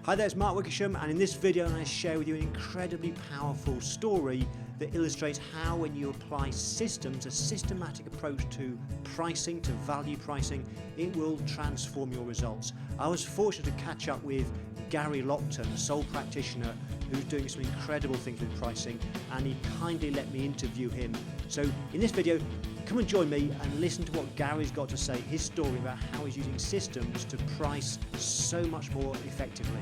Hi there, it's Mark Wickersham, and in this video I'm going to share with you an incredibly powerful story that illustrates how when you apply systems, a systematic approach to pricing, to value pricing, it will transform your results. I was fortunate to catch up with Gary Lockton, a sole practitioner who's doing some incredible things with pricing, and he kindly let me interview him. So in this video, come and join me and listen to what Gary's got to say, his story about how he's using systems to price so much more effectively.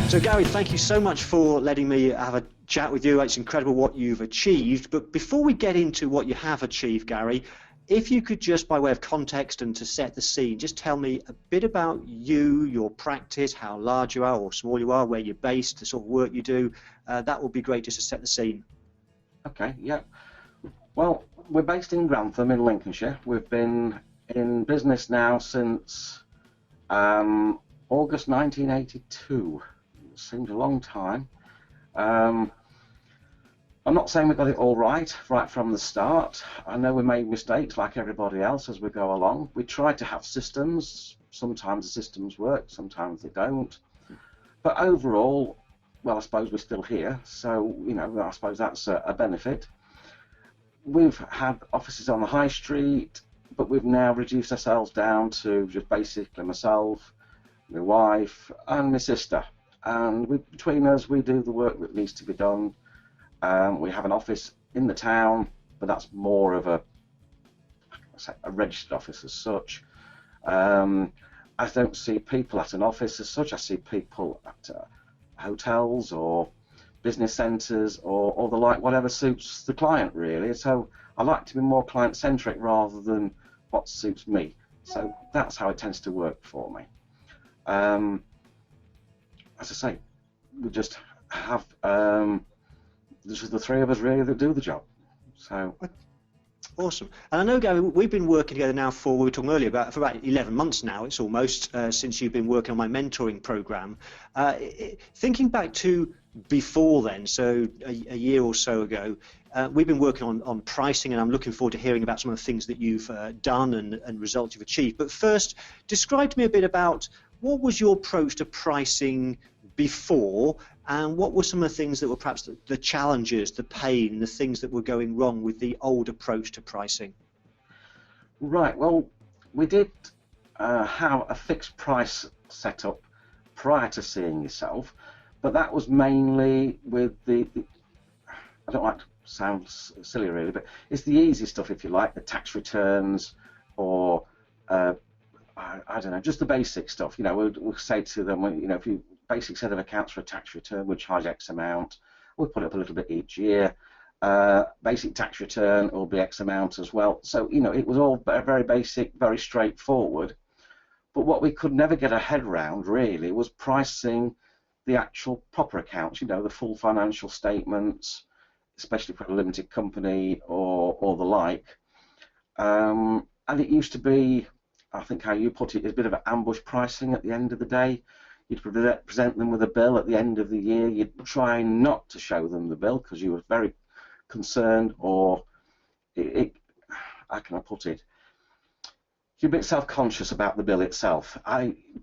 So Gary, thank you so much for letting me have a chat with you. It's incredible what you've achieved. But before we get into what you have achieved, Gary, if you could just, by way of context and to set the scene, just tell me a bit about you, your practice, how large you are or small you are, where you're based, the sort of work you do. That would be great just to set the scene. Okay, yeah. Well, we're based in Grantham in Lincolnshire. We've been in business now since August 1982. Seems a long time. I'm not saying we got it all right from the start. I know we made mistakes like everybody else as we go along. We try to have systems. Sometimes the systems work, sometimes they don't. But overall, well, I suppose we're still here, so you know, I suppose that's a benefit. We've had offices on the high street, but we've now reduced ourselves down to just basically myself, my wife, and my sister. And between us, we do the work that needs to be done. We have an office in the town, but that's more of a registered office as such. I don't see people at an office as such. I see people at hotels or business centres or the like, whatever suits the client really. So I like to be more client-centric rather than what suits me. So that's how it tends to work for me. As I say, we just have this is the three of us really that do the job. So awesome. And I know, Gary, we've been working together now we were talking earlier for about 11 months now. It's almost since you've been working on my mentoring program. Thinking back to before then, so a year or so ago, we've been working on pricing, and I'm looking forward to hearing about some of the things that you've done and results you've achieved. But first, describe to me a bit about what was your approach to pricing before, and what were some of the things that were perhaps the challenges, the pain, the things that were going wrong with the old approach to pricing? Right, well, we did have a fixed price set up prior to seeing yourself, but that was mainly with the I don't like to sound silly really, but it's the easy stuff, if you like, the tax returns or I don't know, just the basic stuff. You know, we'll say to them, you know, if you basic set of accounts for a tax return, we'll charge X amount. We'll put up a little bit each year. Basic tax return will be X amount as well. So, you know, it was all very basic, very straightforward. But what we could never get our head around really was pricing the actual proper accounts, you know, the full financial statements, especially for a limited company or the like. And it used to be, I think how you put it, is a bit of an ambush pricing at the end of the day. You'd present them with a bill at the end of the year. You'd try not to show them the bill because you were very concerned, or how can I put it? You're a bit self-conscious about the bill itself.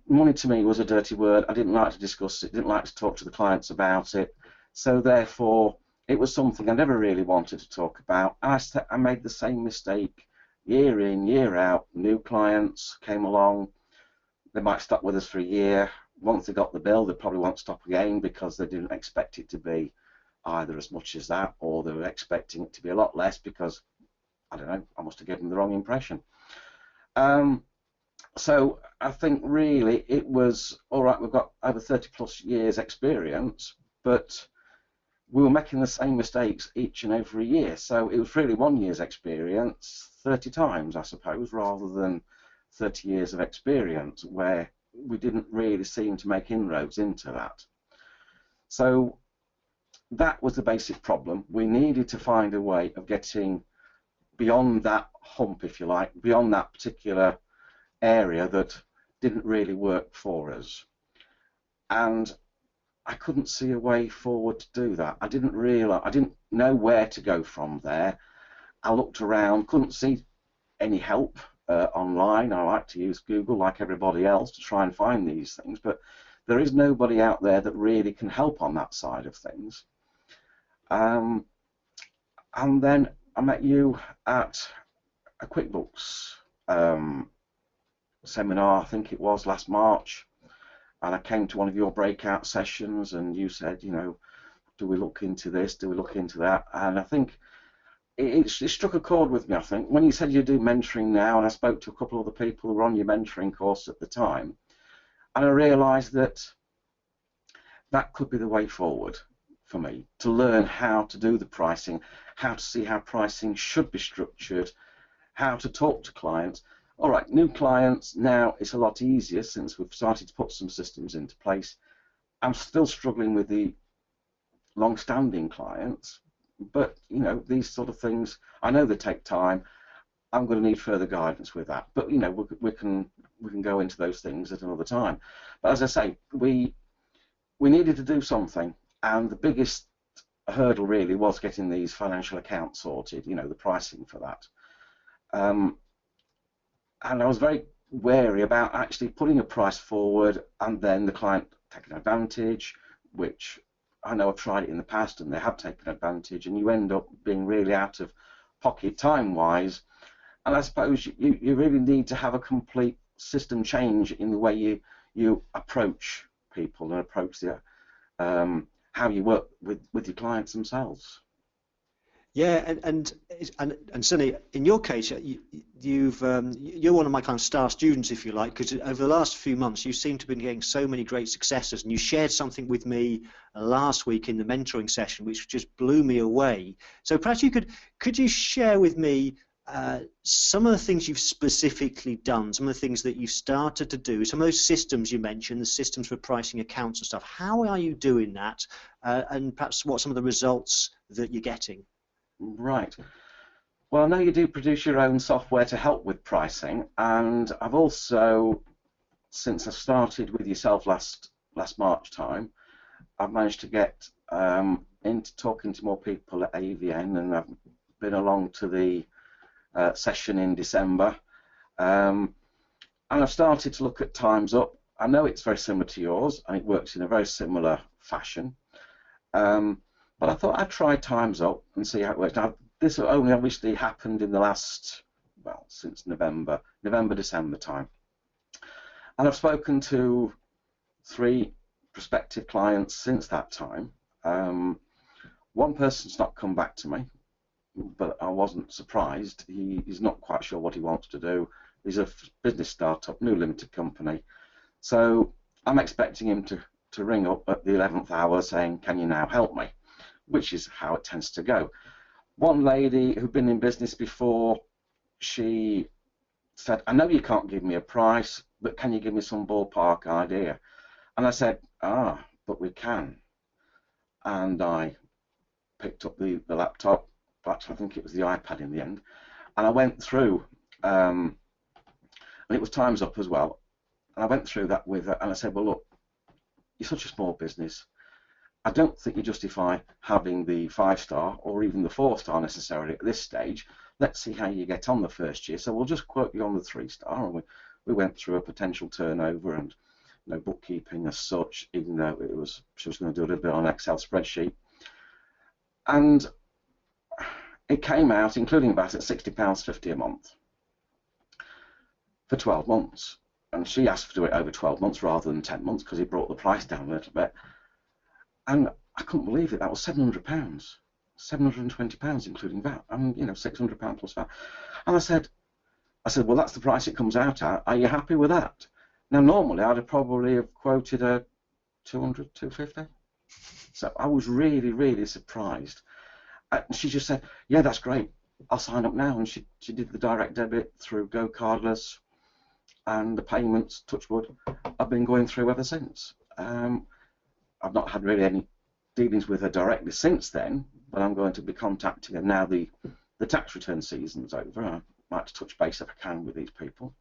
Money to me was a dirty word. I didn't like to discuss it, didn't like to talk to the clients about it. So therefore, it was something I never really wanted to talk about. I made the same mistake year in, year out. New clients came along. They might stop with us for a year. Once they got the bill, they probably won't stop again because they didn't expect it to be either as much as that, or they were expecting it to be a lot less because, I don't know, I must have given them the wrong impression. So I think really it was, all right, we've got over 30 plus years experience, but we were making the same mistakes each and every year. So it was really 1 year's experience 30 times, I suppose, rather than 30 years of experience where we didn't really seem to make inroads into that. So that was the basic problem. We needed to find a way of getting beyond that hump, if you like, beyond that particular area that didn't really work for us. And I couldn't see a way forward to do that. I didn't know where to go from there. I looked around, couldn't see any help online. I like to use Google like everybody else to try and find these things, but there is nobody out there that really can help on that side of things. And then I met you at a QuickBooks seminar, I think it was last March, and I came to one of your breakout sessions, and you said, you know, do we look into this, do we look into that? And I think it struck a chord with me. I think when you said you do mentoring now, and I spoke to a couple of the people who were on your mentoring course at the time, and I realised that that could be the way forward for me, to learn how to do the pricing, how to see how pricing should be structured, how to talk to clients. All right, new clients, now it's a lot easier since we've started to put some systems into place. I'm still struggling with the long-standing clients, but you know, these sort of things, I know they take time. I'm going to need further guidance with that, but you know, we can go into those things at another time. But as I say, we needed to do something, and the biggest hurdle really was getting these financial accounts sorted, you know, the pricing for that. And I was very wary about actually putting a price forward and then the client taking advantage, which I know I've tried it in the past and they have taken advantage, and you end up being really out of pocket time-wise. And I suppose you really need to have a complete system change in the way you approach people and approach the how you work with your clients themselves. Yeah, and certainly in your case, you're one of my kind of star students, if you like, because over the last few months you seem to have been getting so many great successes, and you shared something with me last week in the mentoring session, which just blew me away. So perhaps could you share with me some of the things you've specifically done, some of the things that you've started to do, some of those systems you mentioned, the systems for pricing accounts and stuff. How are you doing that, and perhaps what some of the results that you're getting? Right. Well, I know you do produce your own software to help with pricing, and I've also, since I started with yourself last March time, I've managed to get into talking to more people at AVN, and I've been along to the session in December, and I've started to look at Times Up. I know it's very similar to yours, and it works in a very similar fashion. But I thought I'd try Times Up and see how it works. Now, this only obviously happened in the last, well, since November, December time. And I've spoken to 3 prospective clients since that time. One person's not come back to me, but I wasn't surprised. He's not quite sure what he wants to do. He's a business startup, new limited company. So I'm expecting him to ring up at the 11th hour saying, can you now help me? Which is how it tends to go. One lady who'd been in business before, she said, I know you can't give me a price, but can you give me some ballpark idea? And I said, but we can. And I picked up the laptop, but I think it was the iPad in the end, and I went through, and it was Times Up as well, and I went through that with her, and I said, well, look, you're such a small business. I don't think you justify having the 5-star or even the 4-star necessarily at this stage. Let's see how you get on the first year. So we'll just quote you on the 3-star. And we went through a potential turnover and bookkeeping as such, even though she was going to do a little bit on an Excel spreadsheet. And it came out, including VAT, at £60.50 a month for 12 months. And she asked to do it over 12 months rather than 10 months because it brought the price down a little bit. And I couldn't believe it. That was £700, £720 including VAT. I mean, you know, £600 plus VAT. And I said, well, that's the price it comes out at. Are you happy with that? Now, normally I'd have probably have quoted a 200, 250. So I was really, really surprised. She just said, yeah, that's great. I'll sign up now. And she did the direct debit through Go Cardless, and the payments, touch wood, I've been going through ever since. I've not had really any dealings with her directly since then, but I'm going to be contacting her now the tax return season's over. I might touch base if I can with these people.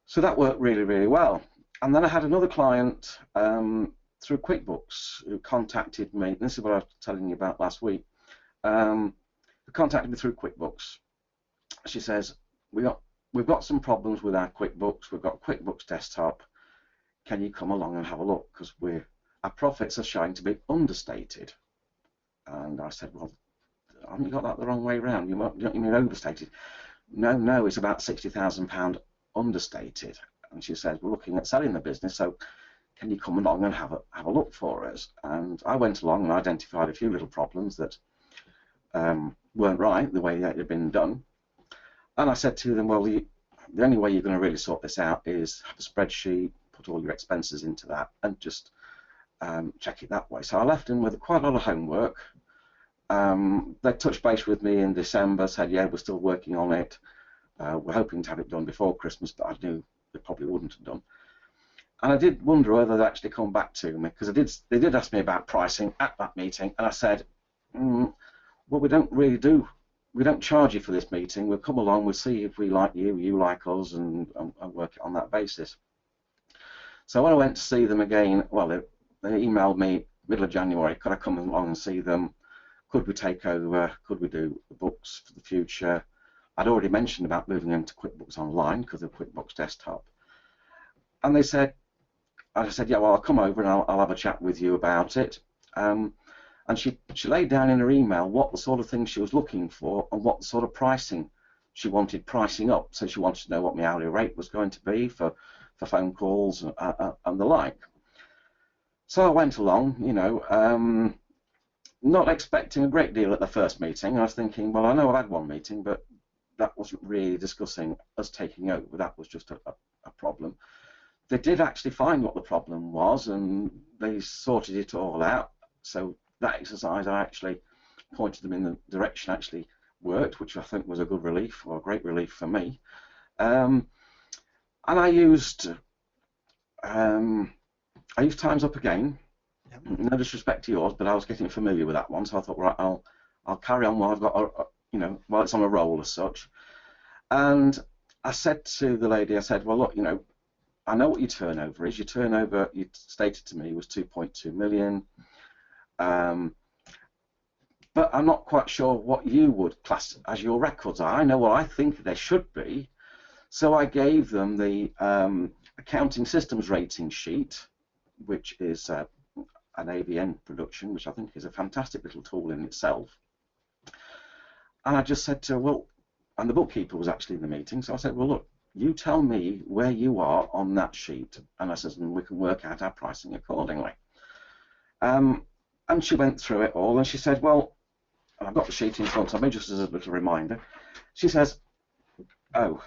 So that worked really, really well. And then I had another client through QuickBooks who contacted me. This is what I was telling you about last week. Who contacted me through QuickBooks. She says, we got we've got some problems with our QuickBooks. We've got QuickBooks Desktop. Can you come along and have a look? Because our profits are showing to be understated. And I said, well, haven't you got that the wrong way around? Don't you mean overstated? No, it's about £60,000 understated. And she says, we're looking at selling the business, so can you come along and have a look for us? And I went along and identified a few little problems that weren't right the way that it had been done. And I said to them, well, the only way you're going to really sort this out is have a spreadsheet, put all your expenses into that, and just check it that way. So I left them with quite a lot of homework. They touched base with me in December, said, yeah, we're still working on it. We're hoping to have it done before Christmas, but I knew they probably wouldn't have done. And I did wonder whether they'd actually come back to me, because they did ask me about pricing at that meeting, and I said, well, we don't charge you for this meeting. We'll come along, we'll see if we like you, you like us, and work it on that basis. So when I went to see them again, well, they emailed me middle of January, could I come along and see them? Could we take over? Could we do the books for the future? I'd already mentioned about moving into QuickBooks Online because of QuickBooks Desktop. And they said, I said, yeah, well, I'll come over and I'll have a chat with you about it. And she laid down in her email what the sort of things she was looking for and what sort of pricing she wanted pricing up. So she wanted to know what my hourly rate was going to be for phone calls and the like. So I went along, you know, not expecting a great deal at the first meeting. I was thinking, well, I know I've had one meeting, but that wasn't really discussing us taking over. That was just a problem. They did actually find what the problem was, and they sorted it all out. So that exercise, I actually pointed them in the direction actually worked, which I think was a good relief, or a great relief for me. And I used Times Up Again. No disrespect to yours, but I was getting familiar with that one, so I thought, right, I'll carry on while I've got, while it's on a roll as such. And I said to the lady, I said, well, look, you know, I know what your turnover is. Your turnover, you stated to me, was 2.2 million. But I'm not quite sure what you would class as your records are. I know what I think they should be. So I gave them the accounting systems rating sheet, which is an AVN production, which I think is a fantastic little tool in itself. And I just said to her, well, and the bookkeeper was actually in the meeting, so I said, well, look, you tell me where you are on that sheet, and I said, and we can work out our pricing accordingly. And she went through it all, and she said, well, and I've got the sheet in front of me, just as a little reminder. She says, oh,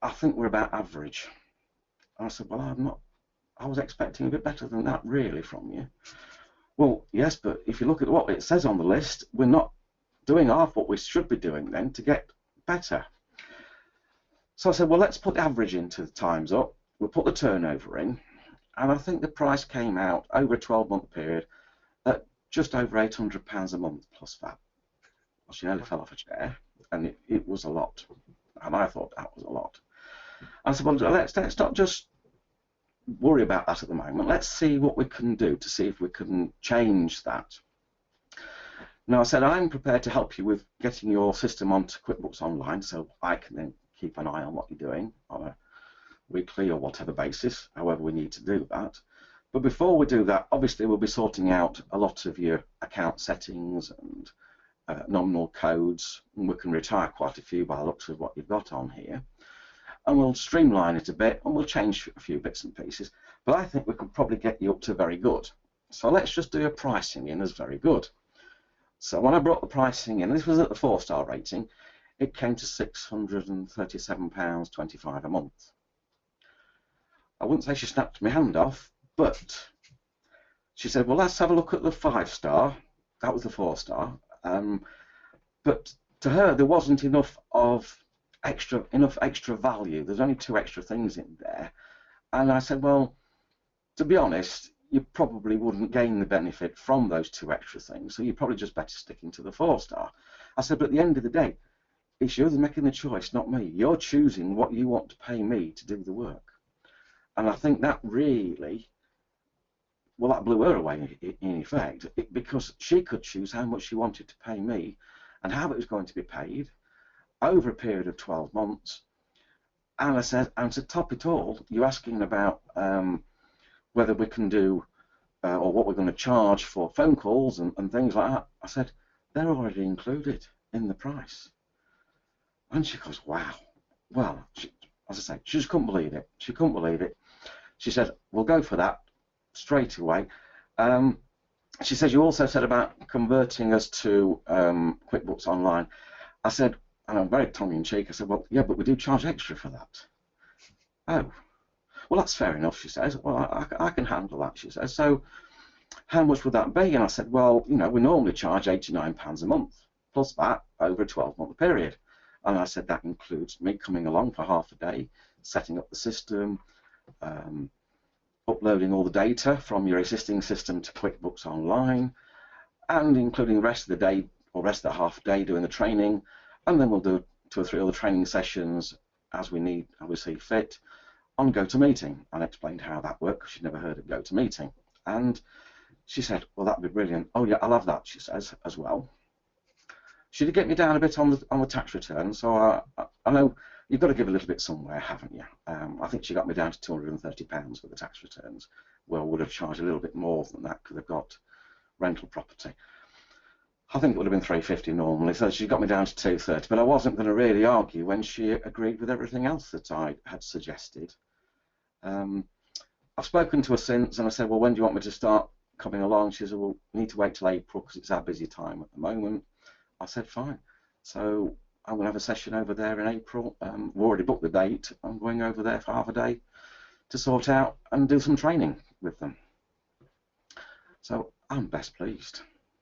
I think we're about average. And I said, well, I was expecting a bit better than that, really, from you. Well, yes, but if you look at what it says on the list, we're not doing half what we should be doing then to get better. So I said, well, let's put the average into the Times Up. We'll put the turnover in. And I think the price came out over a 12-month period at just over £800 a month plus VAT. Well, she nearly fell off a chair, and it was a lot. And I thought that was a lot. I said, well, let's not just worry about that at the moment. Let's see what we can do to see if we can change that. Now, I said, I'm prepared to help you with getting your system onto QuickBooks Online, so I can then keep an eye on what you're doing on a weekly or whatever basis, however we need to do that. But before we do that, obviously we'll be sorting out a lot of your account settings and nominal codes, and we can retire quite a few by the looks of what you've got on here. And we'll streamline it a bit, and we'll change a few bits and pieces. But I think we could probably get you up to very good. So let's just do a pricing in as very good. So when I brought the pricing in, this was at the 4-star rating, it came to £637.25 a month. I wouldn't say she snapped my hand off, but she said, well, let's have a look at the 5-star. That was the 4-star. But to her, there wasn't enough extra value. There's only 2 extra things in there. And I said, well, to be honest, you probably wouldn't gain the benefit from those 2 extra things, so you're probably just better sticking to the 4-star. I said, but at the end of the day, it's you that's making the choice, not me. You're choosing what you want to pay me to do the work. And I think that really, well, that blew her away in effect, because she could choose how much she wanted to pay me and how it was going to be paid over a period of 12 months And I said, and to top it all, you're asking about whether we can do or what we're going to charge for phone calls and things like that. I said, they're already included in the price. And she goes, wow. Well, as I say, she just couldn't believe it. She couldn't believe it. She said, we'll go for that straight away. She says, you also said about converting us to QuickBooks Online. I said, and I'm very tongue-in-cheek, I said, well, yeah, but we do charge extra for that. Oh, well, that's fair enough, she says. Well, I can handle that, she says. So how much would that be? And I said, well, you know, we normally charge £89 a month, plus that over a 12-month period. And I said, that includes me coming along for half a day, setting up the system, uploading all the data from your existing system to QuickBooks Online, and including the rest of the day, or rest of the half day doing the training, and then we'll do 2 or 3 other training sessions as we need, as we see fit, on GoToMeeting. And I explained how that worked, because she'd never heard of GoToMeeting. And she said, well, that'd be brilliant. Oh yeah, I'll have that, she says, as well. She did get me down a bit on the tax return, so I know you've got to give a little bit somewhere, haven't you? I think she got me down to £230 for the tax returns. Well, would have charged a little bit more than that because they've got rental property. I think it would have been £350 normally, so she got me down to £230. But I wasn't going to really argue when she agreed with everything else that I had suggested. I've spoken to her since, and I said, well, when do you want me to start coming along? She said, well, we need to wait till April because it's our busy time at the moment. I said, fine. So I'm going to have a session over there in April. We've already booked the date. I'm going over there for half a day to sort out and do some training with them. So I'm best pleased.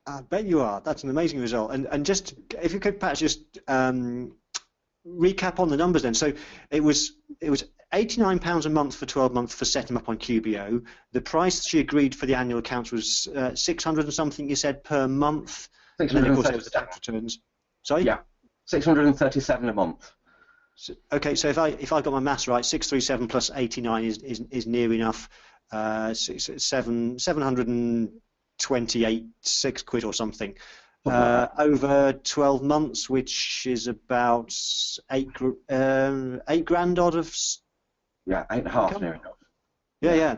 I bet you are. That's an amazing result. And just, if you could perhaps just recap on the numbers then. So it was £89 a month for 12 months for setting up on QBO. The price she agreed for the annual accounts was 600 and something, you said, per month. And then, of course, there was the tax returns. Sorry? Yeah, 637 a month. So, okay, so if I got my maths right, 637 plus 89 is near enough. 728 £6 or something over 12 months, which is about eight grand odd of. Yeah, 8.5 near enough. Yeah,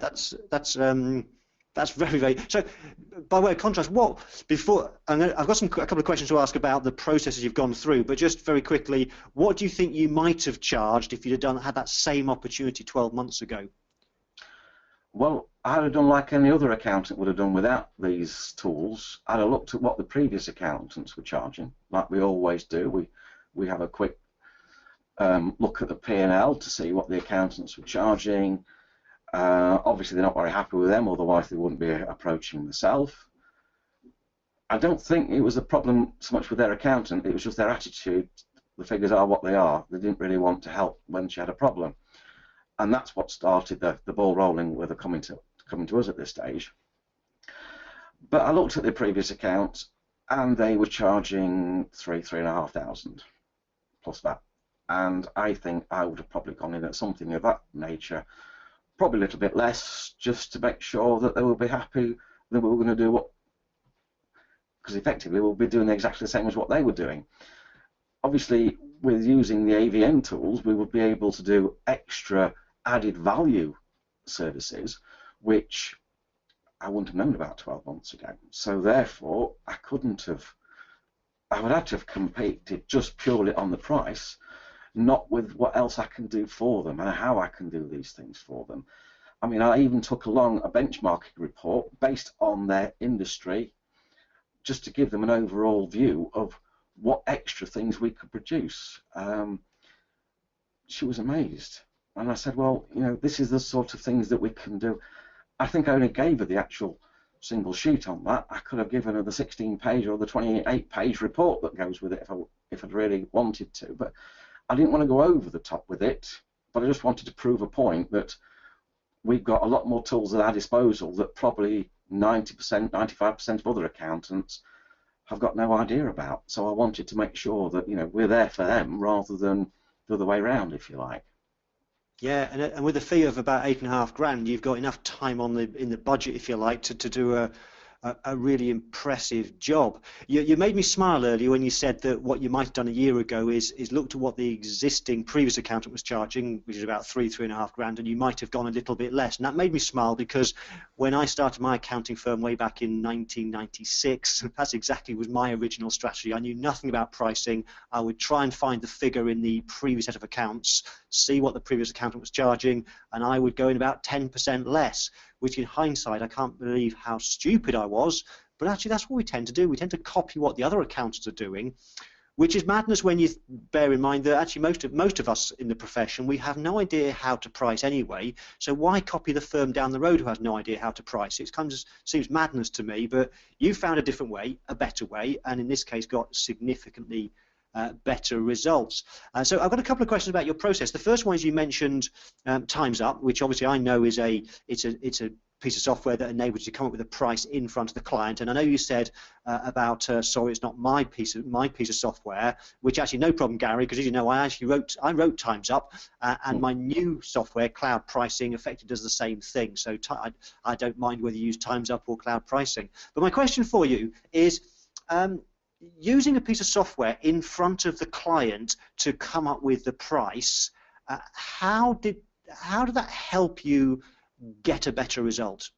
that's very, very. So, by way of contrast, I've got a couple of questions to ask about the processes you've gone through, but just very quickly, what do you think you might have charged if you'd had that same opportunity 12 months ago? Well, I'd have done like any other accountant would have done without these tools. I'd have looked at what the previous accountants were charging, like we always do. We have a quick look at the P&L to see what the accountants were charging. Obviously, they're not very happy with them, otherwise they wouldn't be approaching myself. I don't think it was a problem so much with their accountant, it was just their attitude. The figures are what they are. They didn't really want to help when she had a problem. And that's what started the ball rolling with her coming to us at this stage. But I looked at the previous account, and they were charging £3,500 plus that. And I think I would have probably gone in at something of that nature, probably a little bit less, just to make sure that they will be happy that we were going to do what, because effectively we'll be doing exactly the same as what they were doing. Obviously, with using the AVN tools, we would be able to do extra added value services, which I wouldn't have known about 12 months ago. So therefore, I would have to have competed just purely on the price, not with what else I can do for them and how I can do these things for them. I mean, I even took along a benchmarking report based on their industry, just to give them an overall view of what extra things we could produce. She was amazed. And I said, well, you know, this is the sort of things that we can do. I think I only gave her the actual single sheet on that. I could have given her the 16-page or the 28-page report that goes with it if I'd really wanted to. But I didn't want to go over the top with it, but I just wanted to prove a point that we've got a lot more tools at our disposal that probably 90%, 95% of other accountants have got no idea about. So I wanted to make sure that, you know, we're there for them rather than the other way around, if you like. Yeah, and with a fee of about £8.5 grand, you've got enough time in the budget, if you like, to do a really impressive job. You made me smile earlier when you said that what you might have done a year ago is looked at what the existing previous accountant was charging, which is about three and a half grand, and you might have gone a little bit less. And that made me smile because when I started my accounting firm way back in 1996, that's exactly was my original strategy. I knew nothing about pricing. I would try and find the figure in the previous set of accounts, see what the previous accountant was charging, and I would go in about 10% less, which in hindsight I can't believe how stupid I was, but actually that's what we tend to do. We tend to copy what the other accountants are doing, which is madness when you bear in mind that actually most of us in the profession, we have no idea how to price anyway, so why copy the firm down the road who has no idea how to price? It kind of seems madness to me, but you found a different way, a better way, and in this case got significantly better results. So I've got a couple of questions about your process. The first one is you mentioned Time's Up, which obviously I know is it's a piece of software that enables you to come up with a price in front of the client. And I know you said about sorry, it's not my piece of software, which actually no problem, Gary, because as you know, I wrote Time's Up, and my new software, Cloud Pricing, effectively does the same thing. So I don't mind whether you use Time's Up or Cloud Pricing. But my question for you is, using a piece of software in front of the client to come up with the price, how did that help you get a better result?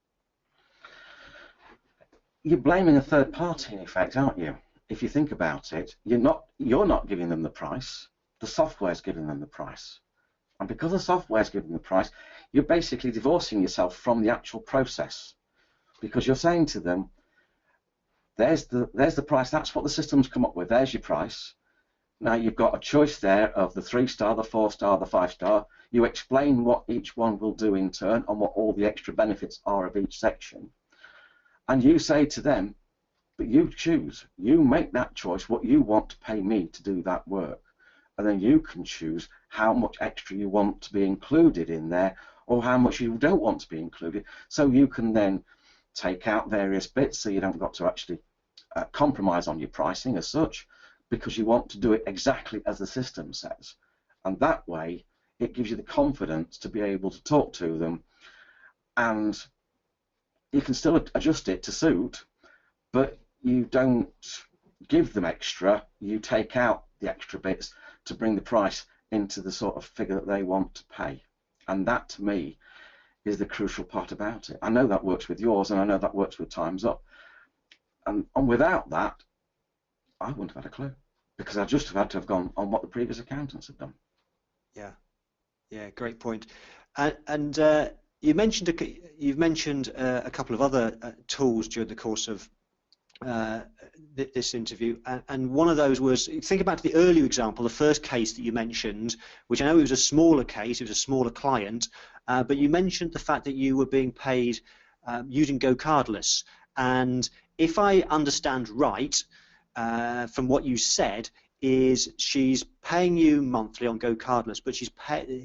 You're blaming a third party in effect, aren't you? If you think about it, you're not giving them the price. The software's giving them the price, and because the software's giving the price, you're basically divorcing yourself from the actual process, because you're saying to them, there's the price, that's what the system's come up with, there's your price. Now you've got a choice there of the 3-star, the 4-star, the 5-star. You explain what each one will do in turn and what all the extra benefits are of each section. And you say to them, but you choose, you make that choice what you want to pay me to do that work. And then you can choose how much extra you want to be included in there or how much you don't want to be included. So you can then take out various bits so you don't got to actually compromise on your pricing as such, because you want to do it exactly as the system says. And that way it gives you the confidence to be able to talk to them, and you can still adjust it to suit, but you don't give them extra, you take out the extra bits to bring the price into the sort of figure that they want to pay. And that to me is the crucial part about it. I know that works with yours, and I know that works with Time's Up. And without that, I wouldn't have had a clue, because I just have had to have gone on what the previous accountants had done. Yeah, great point. And you've mentioned a couple of other tools during the course of this interview, and one of those was, think about the earlier example, the first case that you mentioned, which I know it was a smaller case, it was a smaller client, but you mentioned the fact that you were being paid using GoCardless, and if I understand right from what you said, is she's paying you monthly on GoCardless, but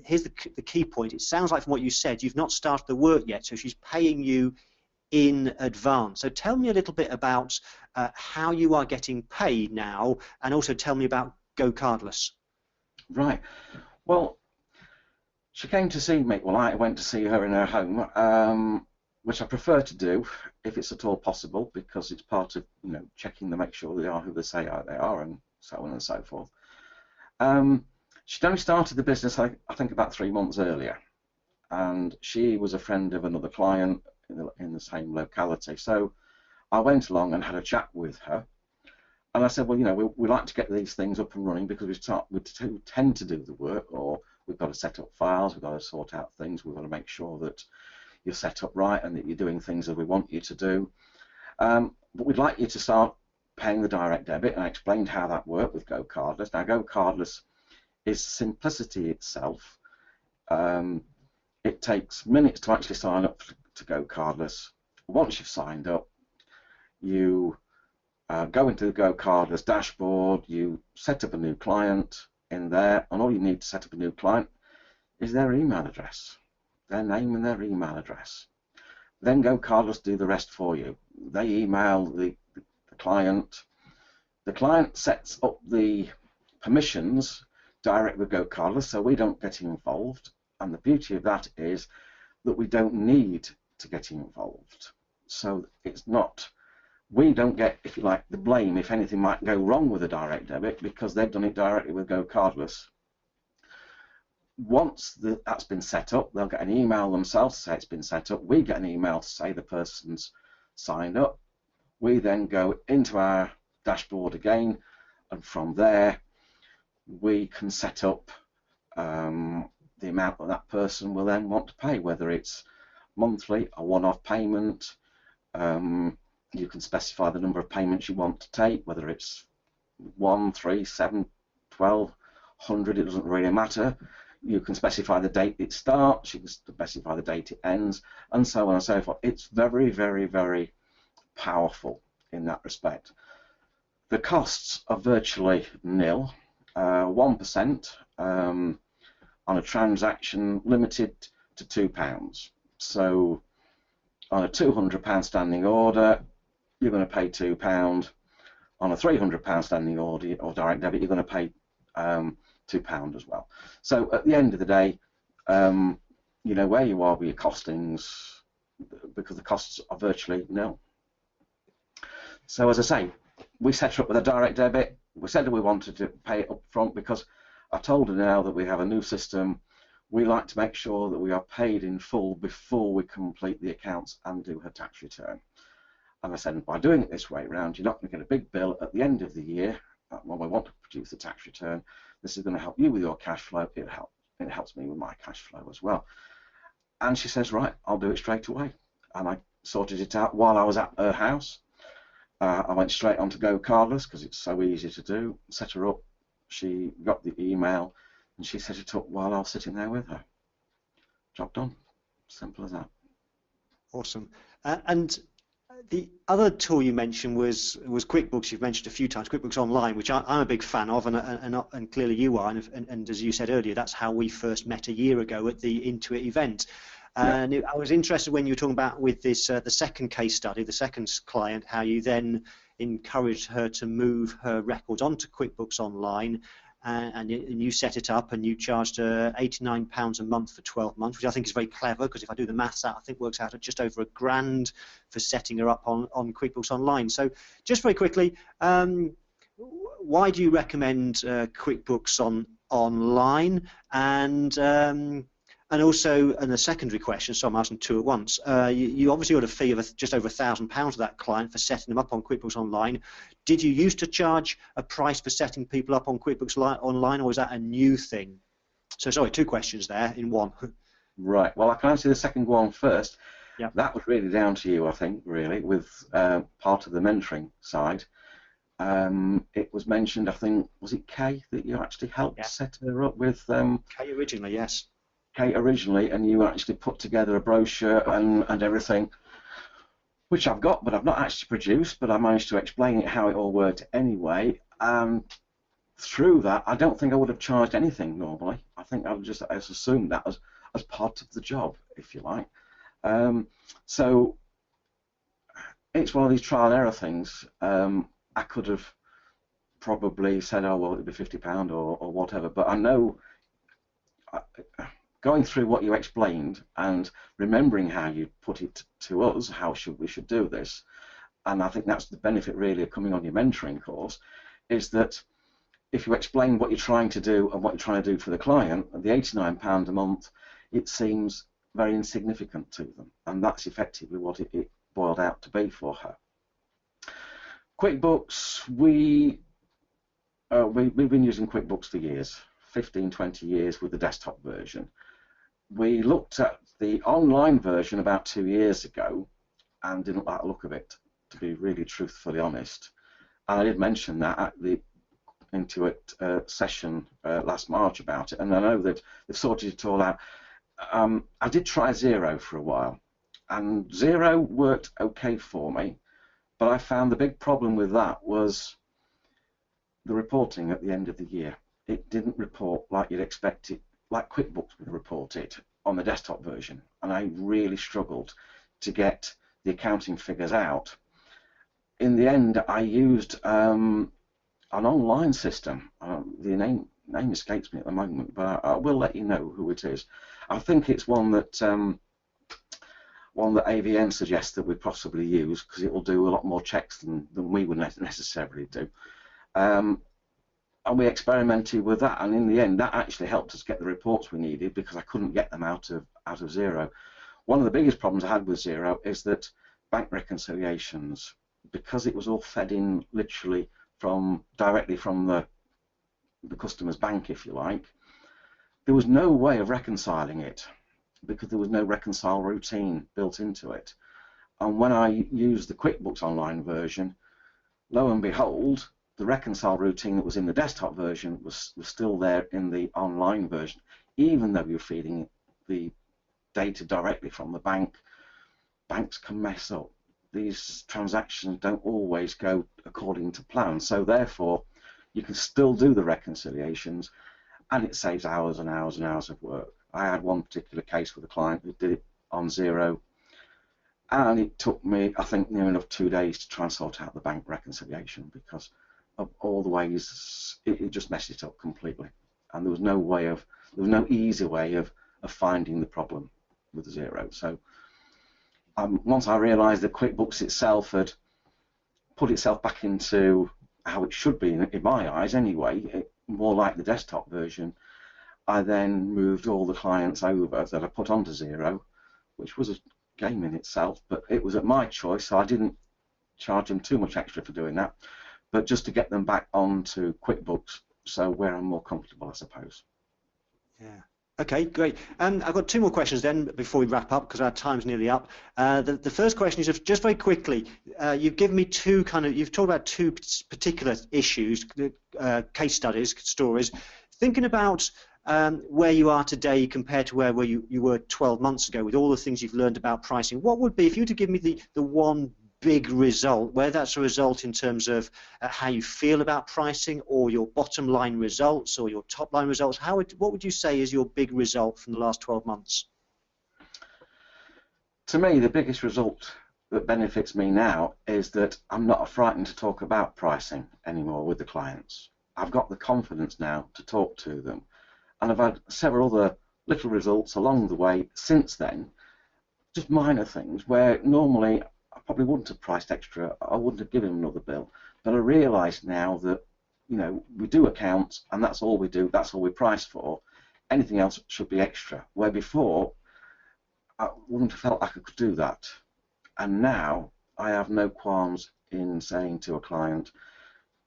here's the key point, it sounds like from what you said you've not started the work yet, so she's paying you in advance. So tell me a little bit about how you are getting paid now, and also tell me about GoCardless. Right. Well, she came to see me. Well, I went to see her in her home, which I prefer to do if it's at all possible, because it's part of checking to make sure they are who they say they are, and so on and so forth. She'd only started the business, I think, about 3 months earlier, and she was a friend of another client in the same locality. So I went along and had a chat with her, and I said, well, we like to get these things up and running because we tend to do the work, or we've got to set up files, we've got to sort out things, we've got to make sure that you're set up right and that you're doing things as we want you to do. But we'd like you to start paying the direct debit, and I explained how that worked with GoCardless. Now, GoCardless is simplicity itself. It takes minutes to actually sign up to GoCardless. Once you've signed up, you go into the GoCardless dashboard, you set up a new client in there, and all you need to set up a new client is their email address, their name and their email address. Then GoCardless do the rest for you. They email the client. The client sets up the permissions direct with GoCardless, so we don't get involved. And the beauty of that is that we don't need to get involved. So it's not we don't get, if you like, the blame if anything might go wrong with a direct debit, because they've done it directly with Go Cardless. Once that's been set up, they'll get an email themselves to say it's been set up. We get an email to say the person's signed up. We then go into our dashboard again, and from there we can set up the amount that that person will then want to pay, whether it's monthly, a one-off payment. You can specify the number of payments you want to take, whether it's 1, 3, 7, 12, 100, it doesn't really matter. You can specify the date it starts, you can specify the date it ends, and so on and so forth. It's very, very, very powerful in that respect. The costs are virtually nil, 1% on a transaction limited to £2. So on a £200 standing order, you're going to pay £2. On a £300 standing order or direct debit, you're going to pay £2 as well. So at the end of the day, you know where you are with your costings, because the costs are virtually nil. So as I say, we set her up with a direct debit. We said that we wanted to pay it up front because I told her now that we have a new system. We like to make sure that we are paid in full before we complete the accounts and do her tax return. And I said, by doing it this way around, you're not going to get a big bill at the end of the year when we want to produce the tax return. This is going to help you with your cash flow. It helps me with my cash flow as well. And she says, right, I'll do it straight away. And I sorted it out while I was at her house. I went straight on to Go Cardless because it's so easy to do. Set her up. She got the email and she set it up while I was sitting there with her. Job done. Simple as that. Awesome. And the other tool you mentioned was QuickBooks. You've mentioned a few times QuickBooks Online, which I'm a big fan of, and clearly you are. And as you said earlier, that's how we first met a year ago at the Intuit event. And I was interested when you were talking about with this the second case study, the second client, how you then encouraged her to move her records onto QuickBooks Online, and you set it up and you charged her £89 a month for 12 months, which I think is very clever, because if I do the maths out, I think works out at just over £1,000 for setting her up on QuickBooks Online. So just very quickly, why do you recommend QuickBooks Online? And also, and a secondary question, so I'm asking two at once. You obviously got a fee of just over £1,000 for that client for setting them up on QuickBooks Online. Did you used to charge a price for setting people up on QuickBooks Online, or was that a new thing? So sorry, two questions there in one. Right. Well, I can answer the second one first. Yep. That was really down to you, I think, really, with part of the mentoring side. It was mentioned, I think, was it Kay that you actually helped set her up with? Kay originally, yes. Kate originally, and you actually put together a brochure and everything, which I've got, but I've not actually produced, but I managed to explain it how it all worked anyway. And through that, I don't think I would have charged anything normally. I think I would just assumed that as part of the job, if you like. So it's one of these trial and error things. I could have probably said, oh, well, it'd be £50 or whatever, but I know, going through what you explained and remembering how you put it to us, how we should do this, and I think that's the benefit really of coming on your mentoring course, is that if you explain what you're trying to do and what you're trying to do for the client, the £89 a month, it seems very insignificant to them, and that's effectively what it boiled out to be for her. QuickBooks, we've been using QuickBooks for years, 15, 20 years with the desktop version. We looked at the online version about 2 years ago and didn't like the look of it, to be really truthfully honest. And I did mention that at the Intuit session last March about it, and I know that they've sorted it all out. I did try Xero for a while, and Xero worked okay for me, but I found the big problem with that was the reporting at the end of the year. It didn't report like you'd expect it, like QuickBooks would report it on the desktop version, and I really struggled to get the accounting figures out. In the end, I used an online system. The name escapes me at the moment, but I will let you know who it is. I think it's one that one that AVN suggests that we possibly use, because it will do a lot more checks than we would necessarily do. And we experimented with that, and in the end that actually helped us get the reports we needed, because I couldn't get them out of Xero. One of the biggest problems I had with Xero is that bank reconciliations, because it was all fed in literally directly from the customer's bank, if you like, there was no way of reconciling it, because there was no reconcile routine built into it. And when I used the QuickBooks online version, lo and behold, the reconcile routine that was in the desktop version was still there in the online version, even though you're feeding the data directly from the bank. Banks can mess up. These transactions don't always go according to plan, so therefore you can still do the reconciliations, and it saves hours and hours and hours of work. I had one particular case with a client who did it on Xero, and it took me, I think, near enough 2 days to try and sort out the bank reconciliation, because of all the ways it just messed it up completely, and there was no easy way of finding the problem with Xero. So once I realised that QuickBooks itself had put itself back into how it should be, in my eyes anyway, more like the desktop version, I then moved all the clients over that I put onto Xero, which was a game in itself, but it was at my choice, so I didn't charge them too much extra for doing that, but just to get them back onto QuickBooks, so where I'm more comfortable, I suppose. Yeah. Okay, great. I've got 2 more questions then before we wrap up, because our time's nearly up. The first question is just very quickly. You've given me you've talked about 2 particular issues, case studies, stories. Thinking about where you are today compared to where you were 12 months ago, with all the things you've learned about pricing, what would be, if you were to give me the one big result, whether that's a result in terms of how you feel about pricing, or your bottom line results, or your top line results, what would you say is your big result from the last 12 months? To me, the biggest result that benefits me now is that I'm not frightened to talk about pricing anymore with the clients. I've got the confidence now to talk to them, and I've had several other little results along the way since then, just minor things where normally I probably wouldn't have priced extra, I wouldn't have given another bill, but I realise now that, you know, we do accounts and that's all we do, that's all we price for. Anything else should be extra, where before I wouldn't have felt like I could do that. And now I have no qualms in saying to a client,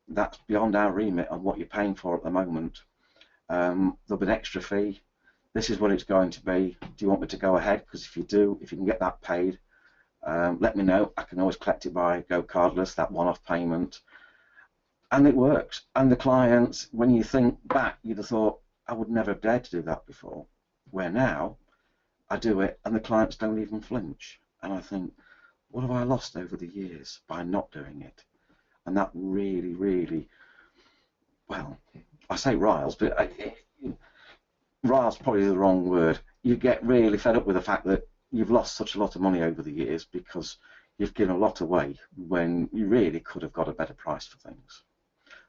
that's beyond our remit on what you're paying for at the moment. There'll be an extra fee, this is what it's going to be, do you want me to go ahead? Because if you do, if you can get that paid, let me know. I can always collect it by Go Cardless, that one-off payment, and it works. And the clients, when you think back, you'd have thought, I would never have dared to do that before, where now I do it and the clients don't even flinch, and I think, what have I lost over the years by not doing it? And that really, really, well, I say riles, but riles probably the wrong word. You get really fed up with the fact that you've lost such a lot of money over the years because you've given a lot away when you really could have got a better price for things.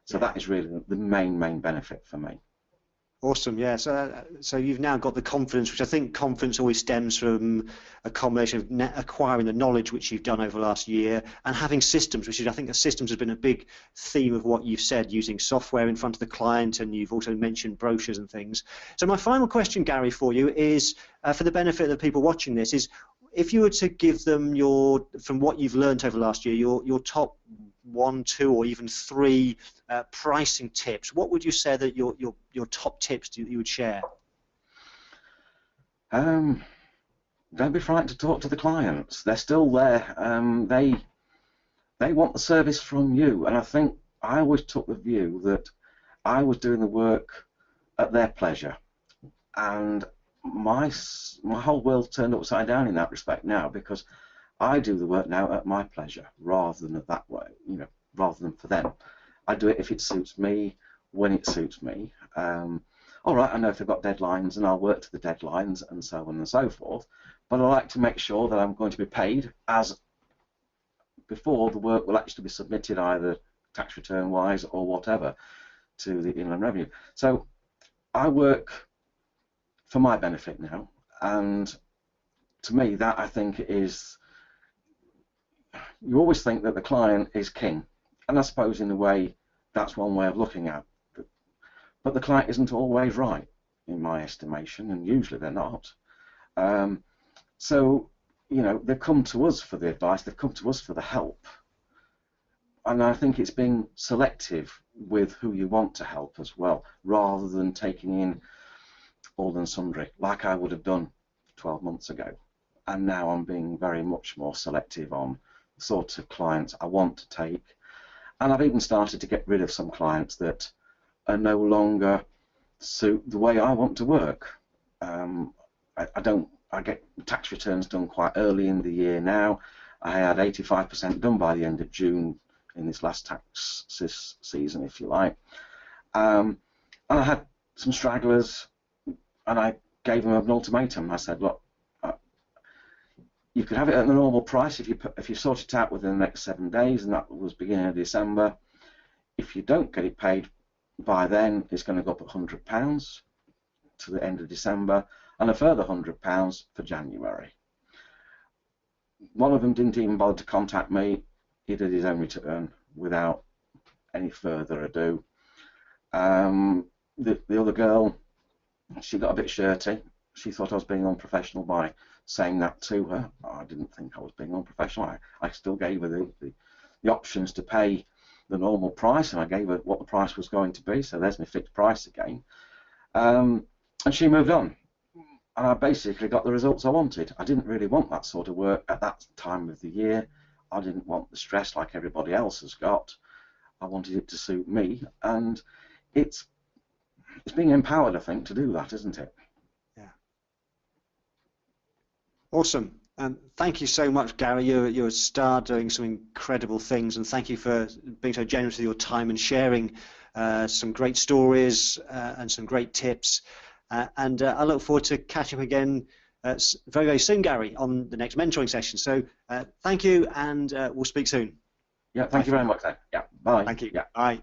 So that is really the main benefit for me. Awesome, yeah. So you've now got the confidence, which I think confidence always stems from a combination of acquiring the knowledge which you've done over the last year, and having systems, which is, I think the systems has been a big theme of what you've said, using software in front of the client, and you've also mentioned brochures and things. So my final question, Gary, for you is, for the benefit of the people watching this, is if you were to give them from what you've learned over the last year, your top 1, 2, or even 3 pricing tips, what would you say that your top tips that you would share? Don't be frightened to talk to the clients. They're still there. They want the service from you, and I think I always took the view that I was doing the work at their pleasure, and my whole world turned upside down in that respect now, because I do the work now at my pleasure rather than that way, you know, rather than for them. I do it if it suits me, when it suits me. All right, I know if they've got deadlines, and I'll work to the deadlines and so on and so forth, but I like to make sure that I'm going to be paid as before the work will actually be submitted, either tax return wise or whatever, to the Inland Revenue. So I work for my benefit now, and to me, that I think is, you always think that the client is king, and I suppose in a way that's one way of looking at it. But the client isn't always right, in my estimation, and usually they're not. So, you know, they've come to us for the advice, they've come to us for the help. And I think it's being selective with who you want to help as well, rather than taking in all and sundry, like I would have done 12 months ago. And now I'm being very much more selective on the sorts of clients I want to take. And I've even started to get rid of some clients that are no longer suit the way I want to work. I get tax returns done quite early in the year now. I had 85% done by the end of June in this last tax season, if you like. And I had some stragglers, and I gave them an ultimatum. I said, look, you could have it at the normal price if you sort it out within the next 7 days, and that was beginning of December. If you don't get it paid by then, it's going to go up £100 to the end of December, and a further £100 for January. One of them didn't even bother to contact me. He did his own return without any further ado. The other girl, she got a bit shirty. She thought I was being unprofessional by saying that to her. I didn't think I was being unprofessional. I still gave her the options to pay the normal price, and I gave her what the price was going to be, so there's my fixed price again. And she moved on, and I basically got the results I wanted. I didn't really want that sort of work at that time of the year. I didn't want the stress like everybody else has got. I wanted it to suit me, and it's being empowered, I think, to do that, isn't it? Yeah. Awesome. Thank you so much, Gary. You're a star, doing some incredible things, and thank you for being so generous with your time and sharing some great stories and some great tips. And I look forward to catching up again very, very soon, Gary, on the next mentoring session. So thank you, and we'll speak soon. Yeah, thank you very much, then. Yeah, bye. Thank you. Yeah. Bye.